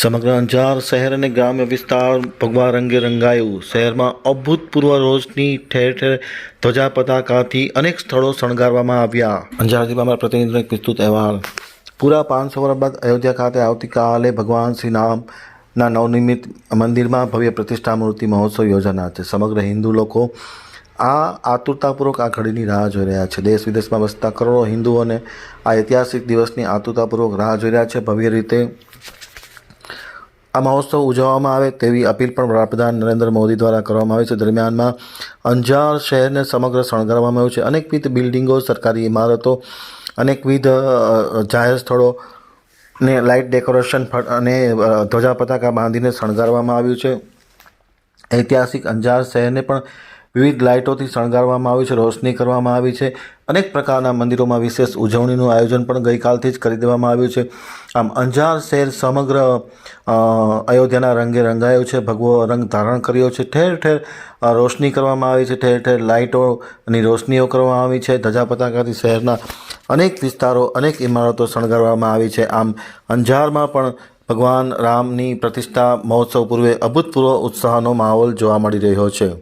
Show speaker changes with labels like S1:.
S1: સમગ્ર અંજાર શહેર અને ગ્રામ્ય વિસ્તાર ભગવા રંગે રંગાયું. શહેરમાં અભૂતપૂર્વ રોશની, ઠેર ઠેર ધ્વજા પતાકાથી અનેક સ્થળો શણગારવામાં આવ્યા. અંજાર જિલ્લામાં પ્રતિનિધિનો એક વિસ્તૃત અહેવાલ. પૂરા 500 વર્ષ બાદ અયોધ્યા ખાતે આવતીકાલે ભગવાન શ્રી રામના નવનિર્મિત મંદિરમાં ભવ્ય પ્રતિષ્ઠા મૂર્તિ મહોત્સવ યોજાનાર છે. સમગ્ર હિન્દુ લોકો આતુરતાપૂર્વક આ ઘડીની રાહ જોઈ રહ્યા છે. દેશ વિદેશમાં વસતા કરોડો હિન્દુઓને આ ઐતિહાસિક દિવસની આતુરતાપૂર્વક રાહ જોઈ રહ્યા છે. ભવ્ય રીતે આ મહોત્સવ ઉજવવામાં આવે તેવી અપીલ પણ વડાપ્રધાન નરેન્દ્ર મોદી દ્વારા કરવામાં આવી છે. દરમિયાનમાં અંજાર શહેરને સમગ્ર શણગારવામાં આવ્યું છે. અનેકવિધ બિલ્ડિંગો, સરકારી ઇમારતો, અનેકવિધ જાહેર સ્થળો ને લાઇટ ડેકોરેશન અને ધ્વજા પતાકા બાંધીને શણગારવામાં આવ્યું છે. ઐતિહાસિક અંજાર શહેરને પણ વિવિધ લાઇટોથી શણગારવામાં આવ્યું છે, રોશની કરવામાં આવી છે. અનેક પ્રકારના મંદિરોમાં વિશેષ ઉજવણીનું આયોજન પણ ગઈકાલથી જ કરી દેવામાં આવ્યું છે. આમ અંજાર શહેર સમગ્ર અયોધ્યાના રંગે રંગાયું છે, ભગવો રંગ ધારણ કર્યો છે. ઠેર ઠેર રોશની કરવામાં આવી છે, ઠેર ઠેર લાઇટોની રોશનીઓ કરવામાં આવી છે. ધજા પતાકાથી શહેરના અનેક વિસ્તારો, અનેક ઇમારતો શણગારવામાં આવી છે. આમ અંજારમાં પણ ભગવાન રામની પ્રતિષ્ઠા મહોત્સવ પૂર્વે અભૂતપૂર્વ ઉત્સાહનો માહોલ જોવા મળી રહ્યો છે.